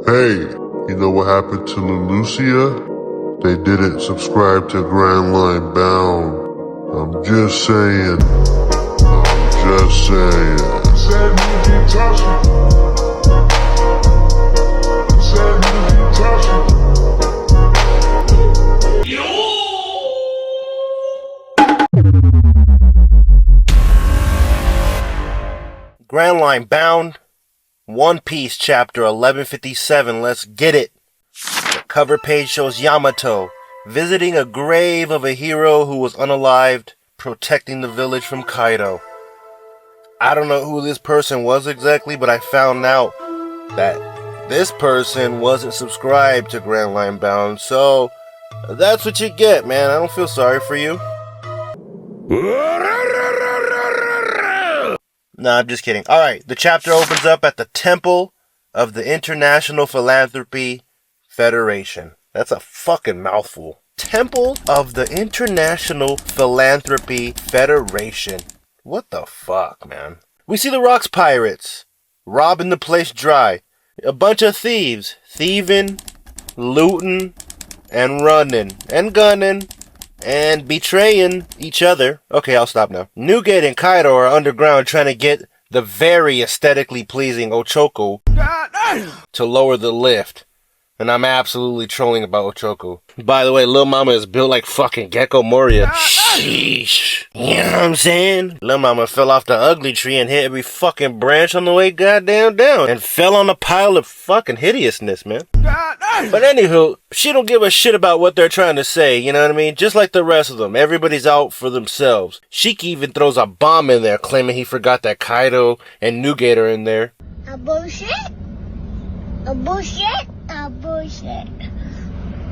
Hey, you know what happened to Lucia? They didn't subscribe to Grand Line Bound. I'm just saying. Grand Line Bound, One Piece chapter 1157, let's get it. The cover page shows Yamato visiting a grave of a hero who was unalived, protecting the village from Kaido. I don't know who this person was exactly, but I found out that this person wasn't subscribed to Grand Line Bound, so that's what you get, man. I don't feel sorry for you. Nah, I'm just kidding. Alright, the chapter opens up at the Temple of the International Philanthropy Federation. That's a fucking mouthful. Temple of the International Philanthropy Federation. What the fuck, man? We see the Rocks Pirates robbing the place dry. A bunch of thieves. Thieving, looting, and running, and gunning, and betraying each other. Okay, I'll stop now. Newgate and Kaido are underground trying to get the very aesthetically pleasing Ochoko to lower the lift. And I'm absolutely trolling about Ochoko. By the way, Lil Mama is built like fucking Gecko Moria. Sheesh. You know what I'm saying? Lil Mama fell off the ugly tree and hit every fucking branch on the way goddamn down. And fell on a pile of fucking hideousness, man. But anywho, she don't give a shit about what they're trying to say, you know what I mean? Just like the rest of them. Everybody's out for themselves. Shiki even throws a bomb in there, claiming he forgot that Kaido and Newgate are in there. A bullshit? A bullshit? A bullshit.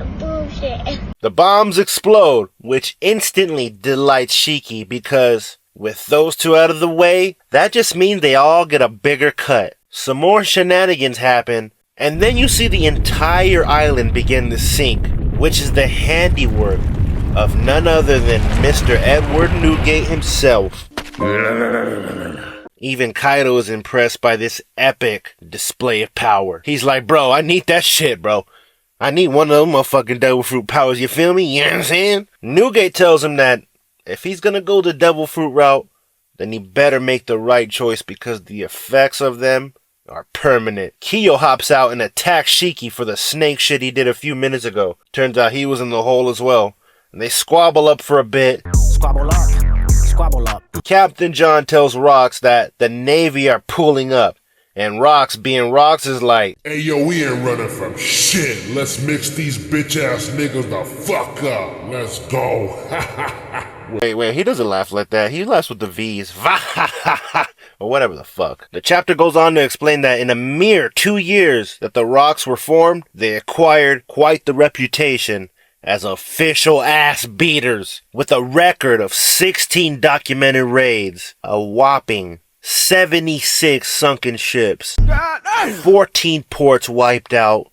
A bullshit. The bombs explode, which instantly delights Shiki because with those two out of the way, that just means they all get a bigger cut. Some more shenanigans happen, and then you see the entire island begin to sink, which is the handiwork of none other than Mr. Edward Newgate himself. Even Kaido is impressed by this epic display of power. He's like, bro, I need that shit, bro. I need one of them motherfucking devil fruit powers, you feel me? You know what I'm saying? Newgate tells him that if he's gonna go the devil fruit route, then he better make the right choice because the effects of them are permanent. Kiyo hops out and attacks Shiki for the snake shit he did a few minutes ago. Turns out he was in the hole as well. And they squabble up for a bit. Squabble up. Squabble up. Captain John tells Rocks that the Navy are pulling up. And Rocks, being Rocks, is like, Hey yo, we ain't running from shit. Let's mix these bitch ass niggas the fuck up. Let's go. Wait, he doesn't laugh like that. He laughs with the V's. Or whatever the fuck. The chapter goes on to explain that in a mere 2 years that the Rocks were formed, they acquired quite the reputation as official ass beaters, with a record of 16 documented raids, a whopping 76 sunken ships, 14 ports wiped out,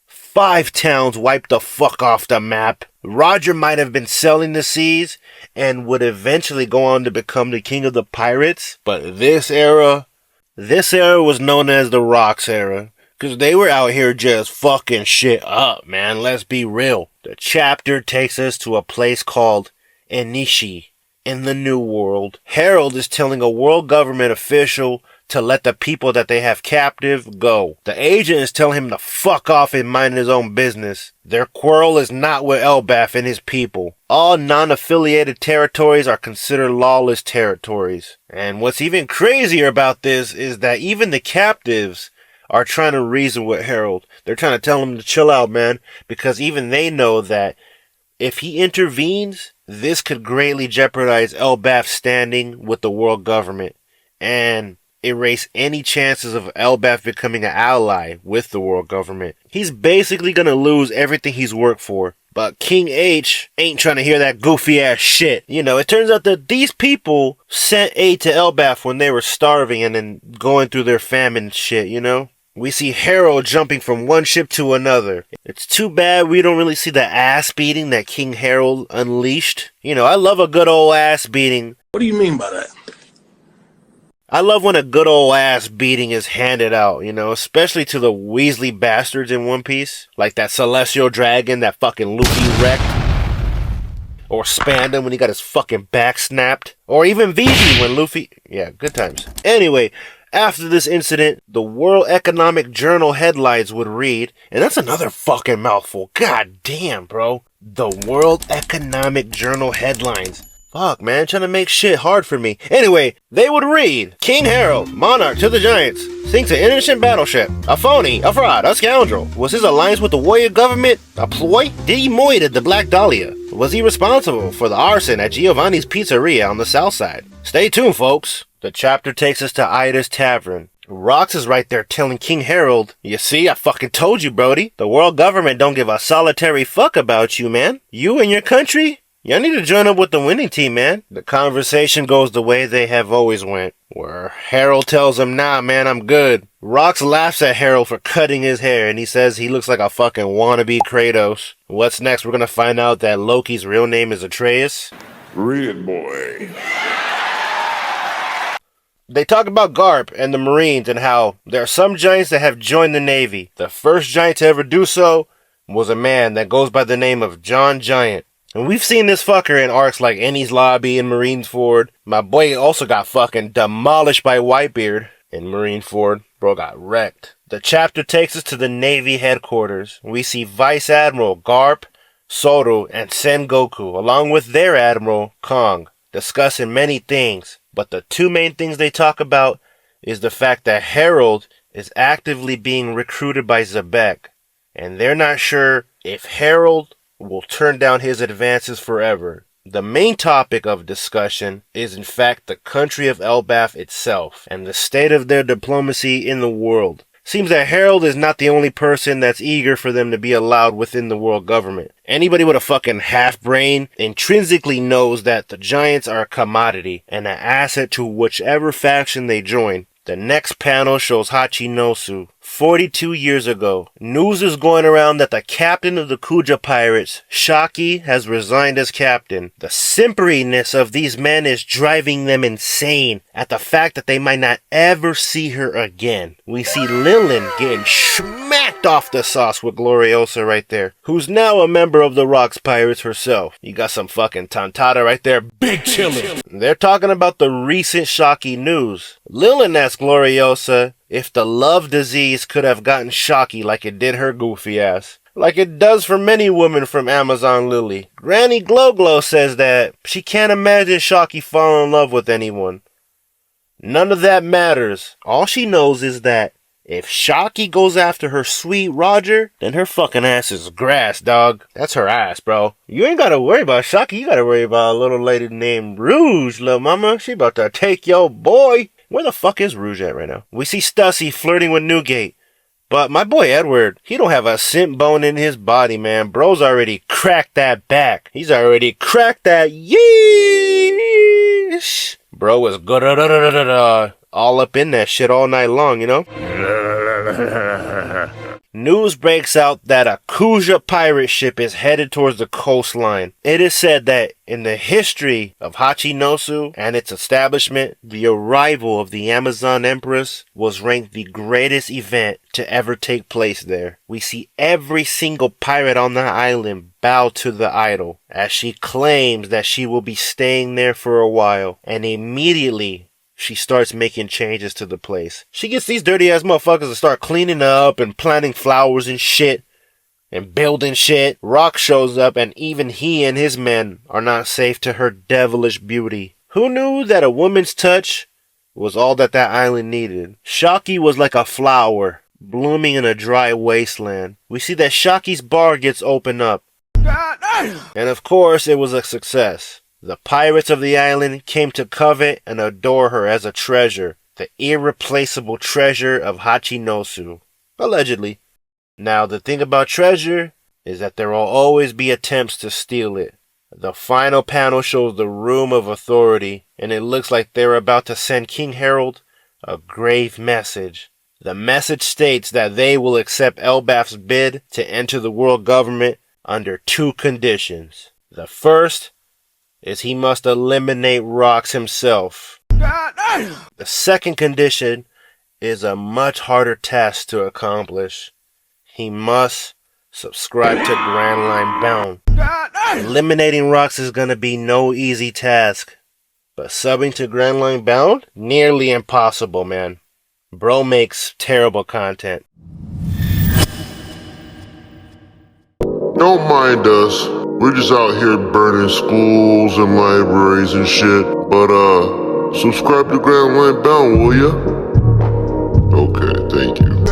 5 towns wiped the fuck off the map. Roger might have been selling the seas and would eventually go on to become the king of the pirates, but this era was known as the Rocks era. Cause they were out here just fucking shit up, man. Let's be real. The chapter takes us to a place called Enishi in the New World. Harold is telling a world government official to let the people that they have captive go. The agent is telling him to fuck off and mind his own business. Their quarrel is not with Elbaf and his people. All non-affiliated territories are considered lawless territories. And what's even crazier about this is that even the captives are trying to reason with Harold. They're trying to tell him to chill out, man, because even they know that if he intervenes, this could greatly jeopardize Elbaf's standing with the world government and erase any chances of Elbaf becoming an ally with the world government. He's basically gonna lose everything he's worked for. But King H ain't trying to hear that goofy ass shit. You know, it turns out that these people sent aid to Elbaf when they were starving and then going through their famine shit, you know? We see Harold jumping from one ship to another. It's too bad we don't really see the ass beating that King Harold unleashed. You know, I love a good old ass beating. What do you mean by that? I love when a good old ass beating is handed out, you know, especially to the Weasley bastards in One Piece. Like that Celestial Dragon that fucking Luffy wrecked. Or Spandam when he got his fucking back snapped. Or even Vivi when Luffy... Yeah, good times. Anyway, after this incident, the World Economic Journal headlines would read, and that's another fucking mouthful. God damn, bro. The World Economic Journal headlines. Fuck, man, trying to make shit hard for me. Anyway, they would read, King Harold, monarch to the giants, sinks an innocent battleship. A phony, a fraud, a scoundrel. Was his alliance with the warrior government a ploy? Did he moided the Black Dahlia? Was he responsible for the arson at Giovanni's Pizzeria on the south side? Stay tuned, folks. The chapter takes us to Ida's Tavern. Rox is right there telling King Harold, you see, I fucking told you, Brody. The world government don't give a solitary fuck about you, man. You and your country? Y'all need to join up with the winning team, man. The conversation goes the way they have always went, where Harold tells him, nah, man, I'm good. Rox laughs at Harold for cutting his hair, and he says he looks like a fucking wannabe Kratos. What's next? We're gonna find out that Loki's real name is Atreus. Red boy. They talk about Garp and the Marines and how there are some giants that have joined the Navy. The first giant to ever do so was a man that goes by the name of John Giant. And we've seen this fucker in arcs like Ennie's Lobby and Marineford. My boy also got fucking demolished by Whitebeard in Marineford. Bro got wrecked. The chapter takes us to the Navy headquarters. We see Vice Admiral Garp, Soru, and Sengoku, along with their Admiral, Kong, discussing many things. But the two main things they talk about is the fact that Harold is actively being recruited by Zebek. And they're not sure if Harold will turn down his advances forever. The main topic of discussion is in fact the country of Elbaf itself and the state of their diplomacy in the world. Seems that Harold is not the only person that's eager for them to be allowed within the world government. Anybody with a fucking half brain intrinsically knows that the giants are a commodity and an asset to whichever faction they join. The next panel shows Hachinosu. 42 years ago, news is going around that the captain of the Kuja Pirates, Shaki, has resigned as captain. The simperiness of these men is driving them insane at the fact that they might not ever see her again. We see Lilin getting smacked off the sauce with Gloriosa right there, who's now a member of the Rocks Pirates herself. You got some fucking Tantata right there, big chillin'. They're talking about the recent Shaki news. Lilin asks Gloriosa if the love disease could have gotten Shaki like it did her goofy ass. Like it does for many women from Amazon Lily. Granny Glow says that she can't imagine Shaki fall in love with anyone. None of that matters. All she knows is that if Shaki goes after her sweet Roger, then her fucking ass is grass, dog. That's her ass, bro. You ain't gotta worry about Shaki, you gotta worry about a little lady named Rouge, lil' mama. She about to take your boy. Where the fuck is Rouge at right now? We see Stussy flirting with Newgate. But my boy Edward, he don't have a simp bone in his body, man. Bro's already cracked that back. He's already cracked that yeesh. Bro is good all up in that shit all night long, you know? News breaks out that a Kuja pirate ship is headed towards the coastline. It is said that in the history of Hachinosu and its establishment, the arrival of the Amazon Empress was ranked the greatest event to ever take place there. We see every single pirate on the island bow to the idol, as she claims that she will be staying there for a while, and immediately she starts making changes to the place. She gets these dirty ass motherfuckers to start cleaning up and planting flowers and shit and building shit. Rock shows up and even he and his men are not safe to her devilish beauty. Who knew that a woman's touch was all that island needed? Shaki was like a flower blooming in a dry wasteland. We see that Shaki's bar gets opened up. And of course it was a success. The pirates of the island came to covet and adore her as a treasure, the irreplaceable treasure of Hachinosu. Allegedly. Now, the thing about treasure is that there will always be attempts to steal it. The final panel shows the Room of Authority, and it looks like they're about to send King Harold a grave message. The message states that they will accept Elbaf's bid to enter the world government under two conditions. The first is he must eliminate Rox himself. The second condition is a much harder task to accomplish. He must subscribe to Grand Line Bound. Eliminating rocks is gonna be no easy task. But subbing to Grand Line Bound? Nearly impossible, man. Bro makes terrible content. Don't mind us. We're just out here burning schools and libraries and shit. But subscribe to Grand Line Bound, will ya? Okay, thank you.